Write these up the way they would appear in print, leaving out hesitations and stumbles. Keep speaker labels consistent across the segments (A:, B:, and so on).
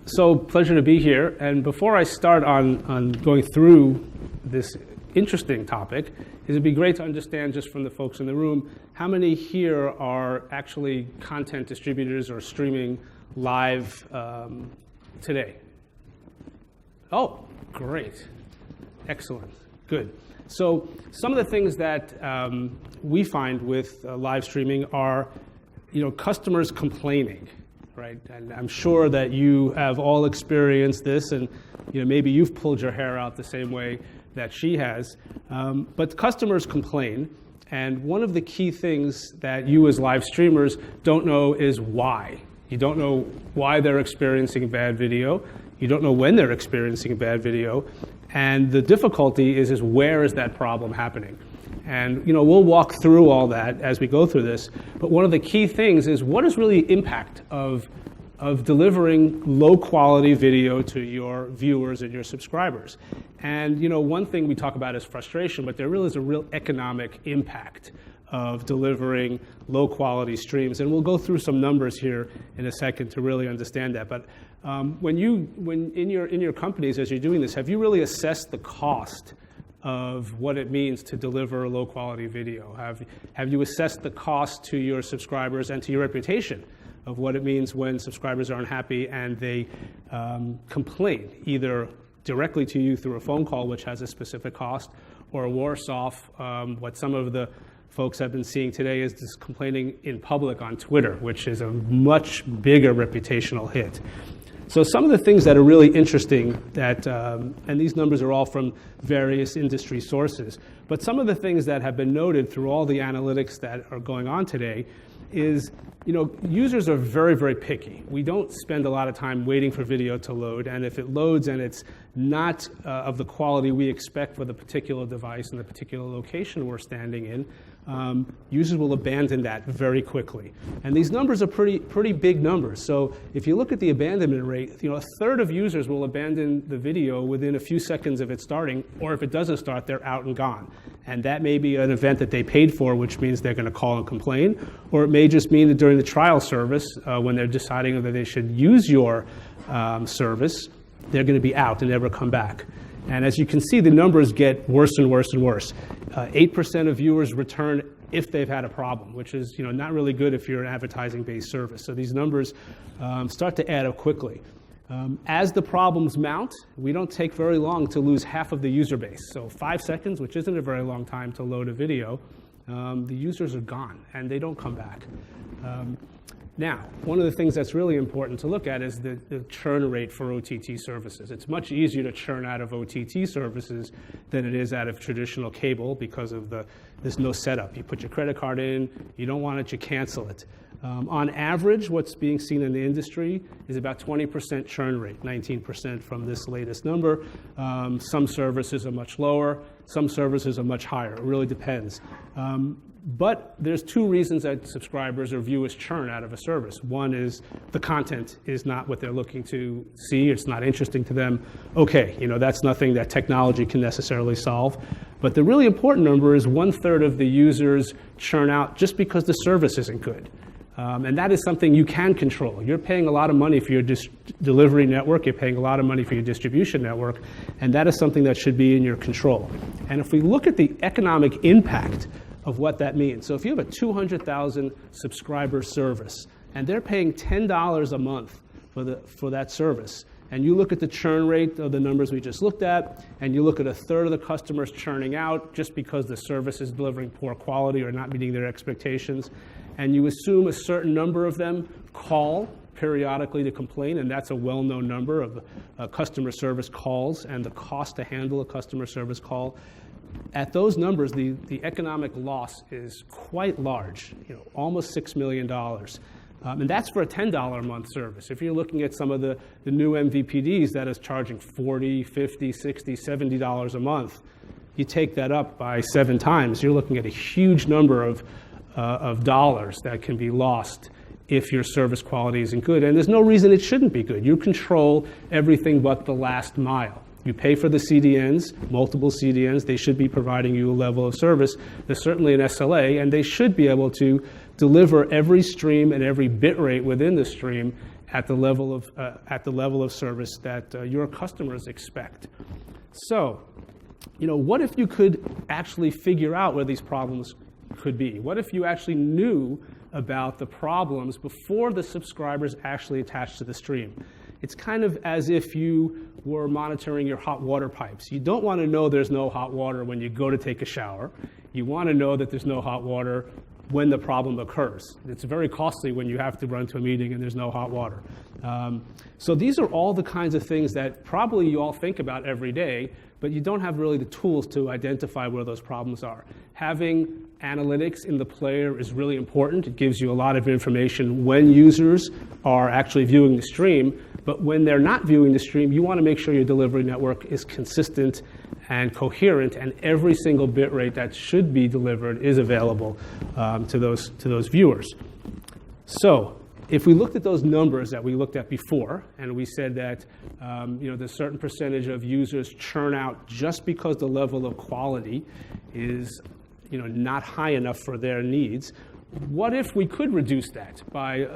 A: So pleasure to be here. And before I start on going through this interesting topic, it'd be great to understand just from the folks in the room, how many here are actually content distributors or streaming live today? Oh, great. Excellent. Good. So some of the things that we find with live streaming are, customers complaining. Right, and I'm sure that you have all experienced this, and maybe you've pulled your hair out the same way that she has. But customers complain, and one of the key things that you as live streamers don't know is why. You don't know why they're experiencing bad video. You don't know when they're experiencing bad video, and the difficulty is where is that problem happening? And we'll walk through all that as we go through this. But one of the key things is what is really the impact of delivering low quality video to your viewers and your subscribers. And one thing we talk about is frustration, but there really is a real economic impact of delivering low quality streams. And we'll go through some numbers here in a second to really understand that. But when in your companies as you're doing this, have you really assessed the cost of what it means to deliver low quality video? Have you assessed the cost to your subscribers and to your reputation of what it means when subscribers are unhappy and they complain, either directly to you through a phone call, which has a specific cost, or worse off, what some of the folks have been seeing today is this complaining in public on Twitter, which is a much bigger reputational hit. So some of the things that are really interesting that, and these numbers are all from various industry sources, but some of the things that have been noted through all the analytics that are going on today is, users are very, very picky. We don't spend a lot of time waiting for video to load, and if it loads and it's not of the quality we expect for the particular device and the particular location we're standing in, users will abandon that very quickly. And these numbers are pretty big numbers. So if you look at the abandonment rate, a third of users will abandon the video within a few seconds of it starting, or if it doesn't start, they're out and gone. And that may be an event that they paid for, which means they're going to call and complain, or it may just mean that during the trial service, when they're deciding whether they should use your service, they're going to be out and never come back. And as you can see, the numbers get worse and worse and worse. 8% of viewers return if they've had a problem, which is not really good if you're an advertising-based service. So these numbers start to add up quickly. As the problems mount, we don't take very long to lose half of the user base. So 5 seconds, which isn't a very long time to load a video, the users are gone and they don't come back. Now, one of the things that's really important to look at is the churn rate for OTT services. It's much easier to churn out of OTT services than it is out of traditional cable because of there's no setup. You put your credit card in, you don't want it, you cancel it. On average, what's being seen in the industry is about 20% churn rate, 19% from this latest number. Some services are much lower, some services are much higher. It really depends. But there's two reasons that subscribers or viewers churn out of a service. One is the content is not what they're looking to see. It's not interesting to them. Okay, that's nothing that technology can necessarily solve. But the really important number is 1/3 of the users churn out just because the service isn't good. And that is something you can control. You're paying a lot of money for your delivery network. You're paying a lot of money for your distribution network. And that is something that should be in your control. And if we look at the economic impact of what that means. So if you have a 200,000 subscriber service and they're paying $10 a month for that service, and you look at the churn rate of the numbers we just looked at, and you look at 1/3 of the customers churning out just because the service is delivering poor quality or not meeting their expectations, and you assume a certain number of them call periodically to complain, and that's a well-known number of customer service calls and the cost to handle a customer service call. At those numbers, the economic loss is quite large, almost $6 million. And that's for a $10 a month service. If you're looking at some of the new MVPDs that is charging $40, $50, $60, $70 a month, you take that up by 7 times, you're looking at a huge number of dollars that can be lost if your service quality isn't good. And there's no reason it shouldn't be good. You control everything but the last mile. You pay for the CDNs, multiple CDNs. They should be providing you a level of service. There's certainly an SLA, and they should be able to deliver every stream and every bit rate within the stream at the level of service that your customers expect. So, what if you could actually figure out where these problems could be? What if you actually knew about the problems before the subscribers actually attached to the stream? It's kind of as if you were monitoring your hot water pipes. You don't want to know there's no hot water when you go to take a shower. You want to know that there's no hot water when the problem occurs. It's very costly when you have to run to a meeting and there's no hot water. So these are all the kinds of things that probably you all think about every day, but you don't have really the tools to identify where those problems are. Having analytics in the player is really important. It gives you a lot of information when users are actually viewing the stream, but when they're not viewing the stream, you want to make sure your delivery network is consistent and coherent, and every single bit rate that should be delivered is available to those viewers. So if we looked at those numbers that we looked at before, and we said that there's a certain percentage of users churn out just because the level of quality is not high enough for their needs, what if we could reduce that by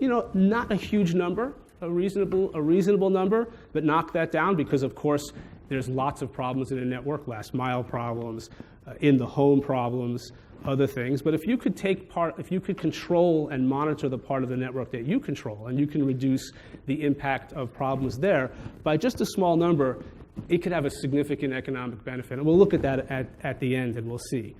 A: not a huge number, a reasonable number, but knock that down? Because of course there's lots of problems in a network, last mile problems, in the home problems, other things. But if you could control and monitor the part of the network that you control, and you can reduce the impact of problems there by just a small number, it could have a significant economic benefit. And we'll look at that at the end, and we'll see.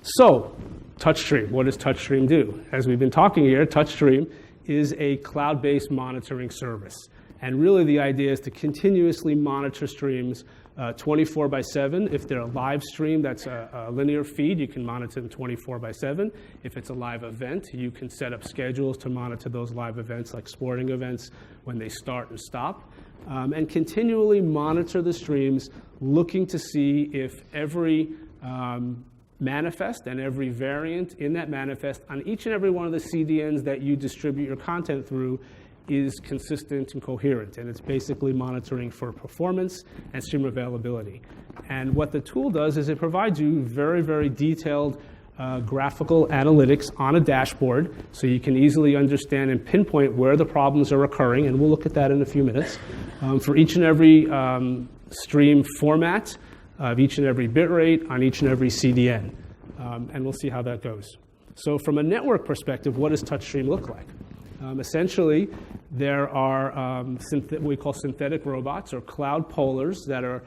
A: So, Touchstream, what does Touchstream do? As we've been talking here, Touchstream is a cloud-based monitoring service. And really the idea is to continuously monitor streams 24/7. If they're a live stream that's a linear feed, you can monitor them 24/7. If it's a live event, you can set up schedules to monitor those live events, like sporting events, when they start and stop. And continually monitor the streams, looking to see if every manifest and every variant in that manifest on each and every one of the CDNs that you distribute your content through is consistent and coherent. And it's basically monitoring for performance and stream availability. And what the tool does is it provides you very, very detailed graphical analytics on a dashboard, so you can easily understand and pinpoint where the problems are occurring. And we'll look at that in a few minutes. For each and every stream format, of each and every bit rate on each and every CDN. And we'll see how that goes. So from a network perspective, what does Touchstream look like? Essentially, there are what we call synthetic robots, or cloud pollers, that are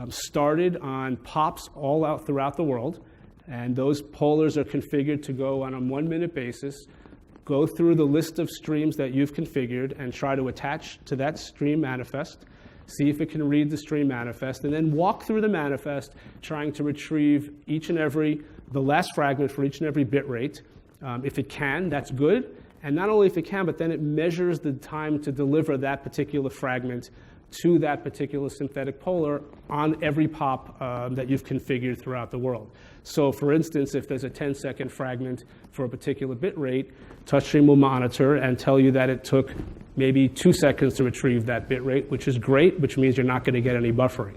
A: started on POPs all out throughout the world. And those pollers are configured to go on a 1-minute basis, go through the list of streams that you've configured, and try to attach to that stream manifest, see if it can read the stream manifest, and then walk through the manifest, trying to retrieve the last fragment for each and every bit rate. If it can, that's good. And not only if it can, but then it measures the time to deliver that particular fragment to that particular synthetic polar on every POP that you've configured throughout the world. So for instance, if there's a 10-second fragment for a particular bit rate, Touchstream will monitor and tell you that it took maybe 2 seconds to retrieve that bit rate, which is great, which means you're not going to get any buffering.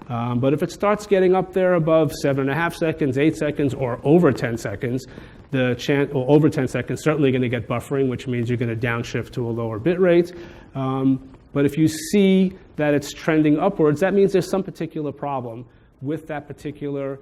A: But if it starts getting up there above 7.5 seconds, 8 seconds, or over 10 seconds, over 10 seconds, certainly going to get buffering, which means you're going to downshift to a lower bit rate. But if you see that it's trending upwards, that means there's some particular problem with that particular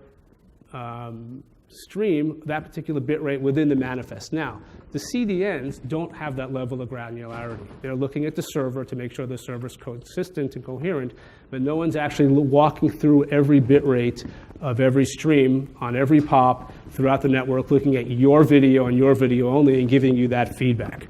A: stream, that particular bit rate within the manifest. Now, the CDNs don't have that level of granularity. They're looking at the server to make sure the server's consistent and coherent, but no one's actually walking through every bit rate of every stream on every POP throughout the network, looking at your video and your video only and giving you that feedback.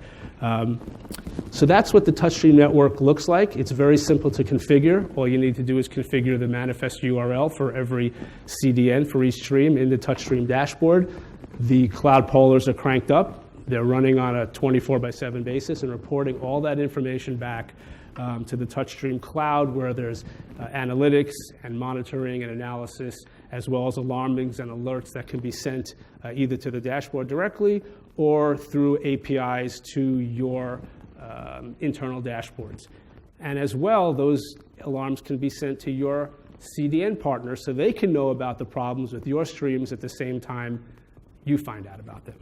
A: So that's what the Touchstream network looks like. It's very simple to configure. All you need to do is configure the manifest URL for every CDN for each stream in the Touchstream dashboard. The cloud pollers are cranked up. They're running on a 24/7 basis and reporting all that information back to the Touchstream cloud, where there's analytics and monitoring and analysis, as well as alarmings and alerts that can be sent either to the dashboard directly or through APIs to your internal dashboards. And as well, those alarms can be sent to your CDN partners so they can know about the problems with your streams at the same time you find out about them.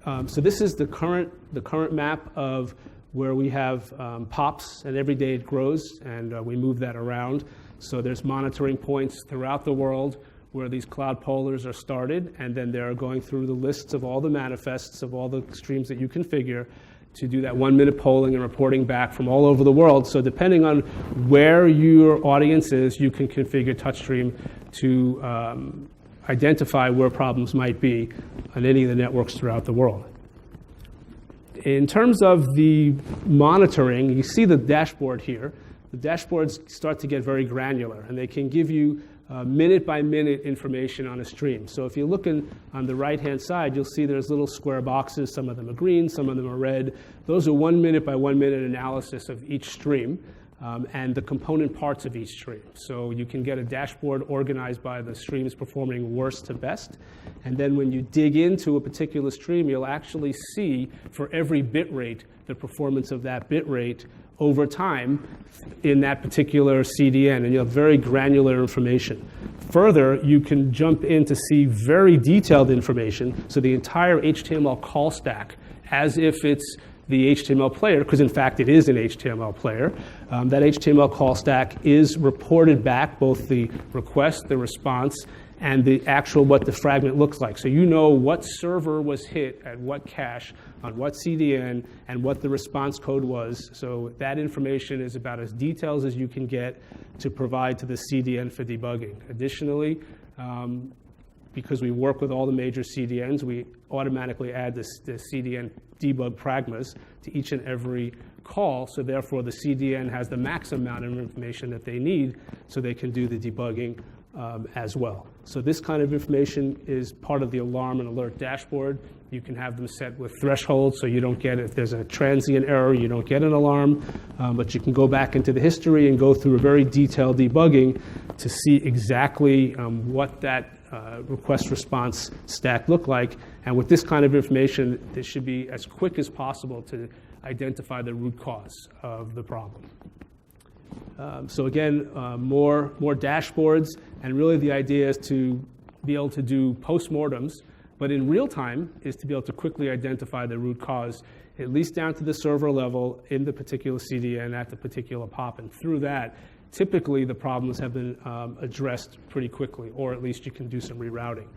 A: So this is the current map of where we have POPs, and every day it grows, and we move that around. So there's monitoring points throughout the world where these cloud pollers are started, and then they're going through the lists of all the manifests of all the streams that you configure to do that 1-minute polling and reporting back from all over the world. So depending on where your audience is, you can configure Touchstream to identify where problems might be on any of the networks throughout the world. In terms of the monitoring, you see the dashboard here. The dashboards start to get very granular, and they can give you minute-by-minute information on a stream. So if you're looking on the right-hand side, you'll see there's little square boxes. Some of them are green, some of them are red. Those are 1-minute-by-1-minute analysis of each stream and the component parts of each stream. So you can get a dashboard organized by the streams performing worst to best. And then when you dig into a particular stream, you'll actually see for every bit rate the performance of that bit rate over time in that particular CDN, and you'll have very granular information. Further, you can jump in to see very detailed information, so the entire HTML call stack, as if it's the HTML player, because in fact it is an HTML player. That HTML call stack is reported back, both the request, the response, and the actual what the fragment looks like. So you know what server was hit at what cache, on what CDN, and what the response code was. So that information is about as detailed as you can get to provide to the CDN for debugging. Additionally, because we work with all the major CDNs, we automatically add the CDN debug pragmas to each and every call. So therefore, the CDN has the max amount of information that they need so they can do the debugging as well. So this kind of information is part of the alarm and alert dashboard. You can have them set with thresholds so you don't get, if there's a transient error, you don't get an alarm. But you can go back into the history and go through a very detailed debugging to see exactly what that request response stack looked like. And with this kind of information, this should be as quick as possible to identify the root cause of the problem. So again, more dashboards, and really the idea is to be able to do postmortems, but in real time is to be able to quickly identify the root cause, at least down to the server level in the particular CDN at the particular POP, and through that, typically the problems have been addressed pretty quickly, or at least you can do some rerouting.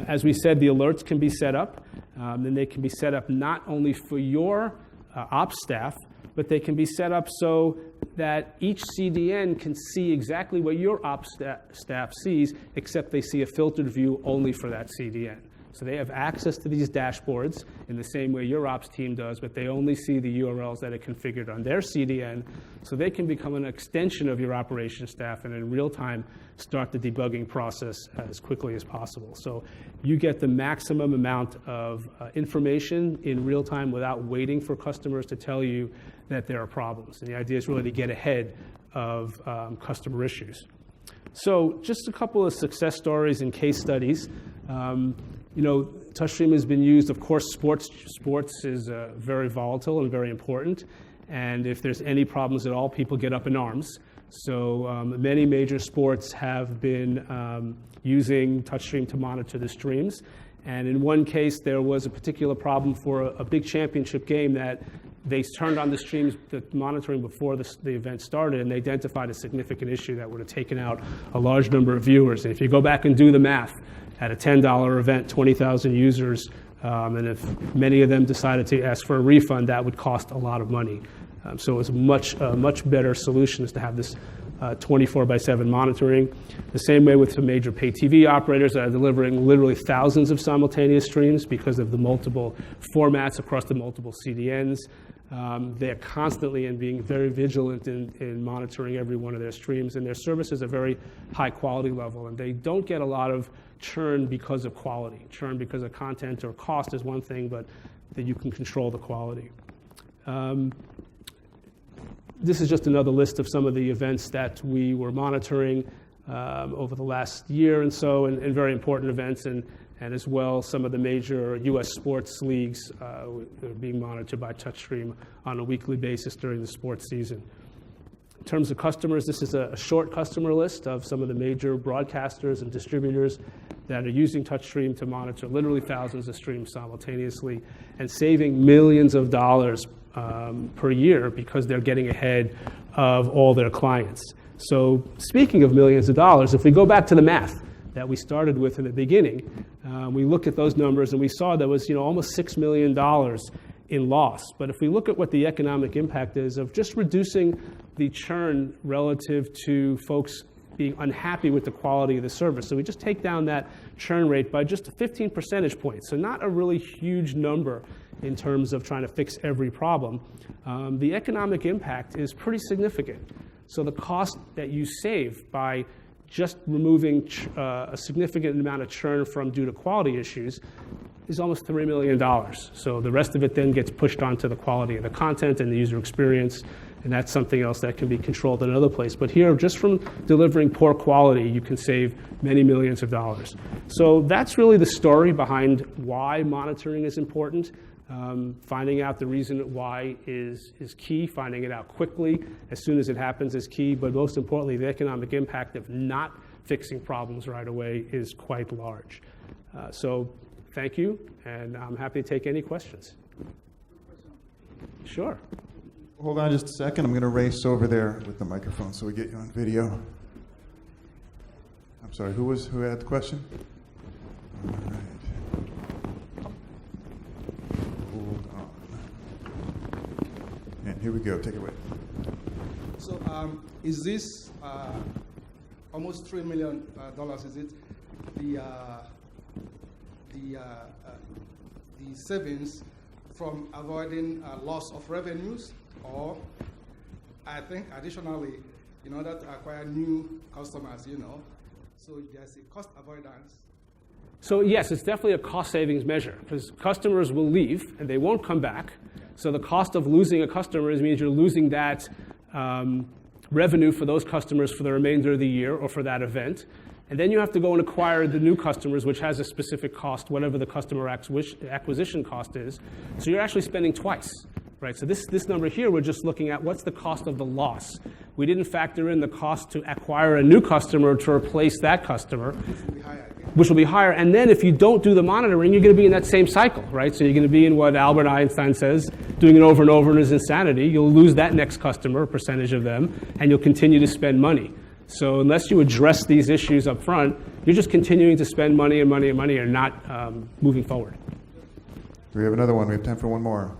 A: As we said, the alerts can be set up, and they can be set up not only for your ops staff, but they can be set up so that each CDN can see exactly what your ops staff sees, except they see a filtered view only for that CDN. So they have access to these dashboards in the same way your ops team does, but they only see the URLs that are configured on their CDN, so they can become an extension of your operations staff and in real time start the debugging process as quickly as possible. So you get the maximum amount of information in real time without waiting for customers to tell you that there are problems. And the idea is really to get ahead of customer issues. So just a couple of success stories and case studies. You know, Touchstream has been used, of course, sports is very volatile and very important. And if there's any problems at all, people get up in arms. So many major sports have been using Touchstream to monitor the streams. And in one case, there was a particular problem for a big championship game that they turned on the streams, the monitoring before the event started, and they identified a significant issue that would have taken out a large number of viewers. And if you go back and do the math, at a $10 event, 20,000 users, and if many of them decided to ask for a refund, that would cost a lot of money. So it was a much better solution is to have this 24/7 monitoring. The same way with some major pay TV operators that are delivering literally thousands of simultaneous streams because of the multiple formats across the multiple CDNs. They're constantly and being very vigilant in monitoring every one of their streams, and their service is a very high quality level, and they don't get a lot of churn because of quality. Churn because of content or cost is one thing, but that you can control the quality. This is just another list of some of the events that we were monitoring over the last year and so, and very important events, and as well some of the major U.S. sports leagues are being monitored by Touchstream on a weekly basis during the sports season. In terms of customers, this is a short customer list of some of the major broadcasters and distributors that are using Touchstream to monitor literally thousands of streams simultaneously and saving millions of dollars per year because they're getting ahead of all their clients. So speaking of millions of dollars, if we go back to the math that we started with in the beginning, we looked at those numbers and we saw there was almost $6 million in loss. But if we look at what the economic impact is of just reducing the churn relative to folks being unhappy with the quality of the service. So we just take down that churn rate by just 15 percentage points. So not a really huge number in terms of trying to fix every problem. The economic impact is pretty significant. So the cost that you save by just removing a significant amount of churn due to quality issues is almost $3 million. So the rest of it then gets pushed onto the quality of the content and the user experience, and that's something else that can be controlled in another place. But here, just from delivering poor quality, you can save many millions of dollars. So that's really the story behind why monitoring is important. Finding out the reason why is key. Finding it out quickly as soon as it happens is key. But most importantly, the economic impact of not fixing problems right away is quite large. So thank you, and I'm happy to take any questions. Sure.
B: Hold on just a second. I'm going to race over there with the microphone so we get you on video. I'm sorry, who had the question? All right. Hold on. And here we go. Take it away.
C: So is this almost $3 million, is it, the savings from avoiding loss of revenues? Or I think additionally, in order to acquire new customers, so there's a cost avoidance.
A: So yes, it's definitely a cost savings measure because customers will leave and they won't come back. So the cost of losing a customer means you're losing that revenue for those customers for the remainder of the year or for that event. And then you have to go and acquire the new customers, which has a specific cost, whatever the customer acquisition cost is. So you're actually spending twice. Right, so this number here, we're just looking at what's the cost of the loss. We didn't factor in the cost to acquire a new customer to replace that customer, which will be higher. And then if you don't do the monitoring, you're going to be in that same cycle, right? So you're going to be in what Albert Einstein says, doing it over and over is insanity. You'll lose that next customer, a percentage of them, and you'll continue to spend money. So unless you address these issues up front, you're just continuing to spend money and money and money and not moving forward.
B: Do we have another one? We have time for one more.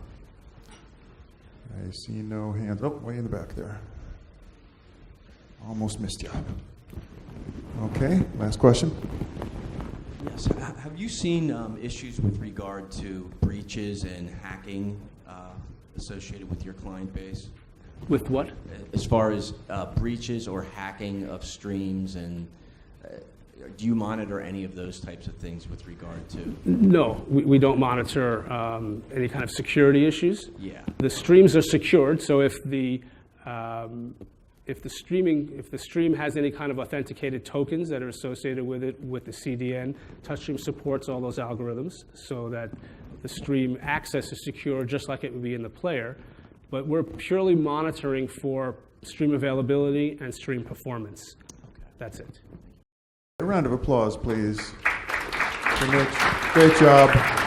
B: I see no hands. Oh, way in the back there. Almost missed you. Okay, last question.
D: Yes. Have you seen issues with regard to breaches and hacking associated with your client base?
A: With what?
D: As far as breaches or hacking of streams, and do you monitor any of those types of things with regard to?
A: No, we don't monitor any kind of security issues.
D: Yeah.
A: The streams are secured, so if the stream has any kind of authenticated tokens that are associated with it with the CDN, Touchstream supports all those algorithms so that the stream access is secure just like it would be in the player. But we're purely monitoring for stream availability and stream performance.
D: Okay.
A: That's it.
B: A round of applause, please, for Mitch. Great job.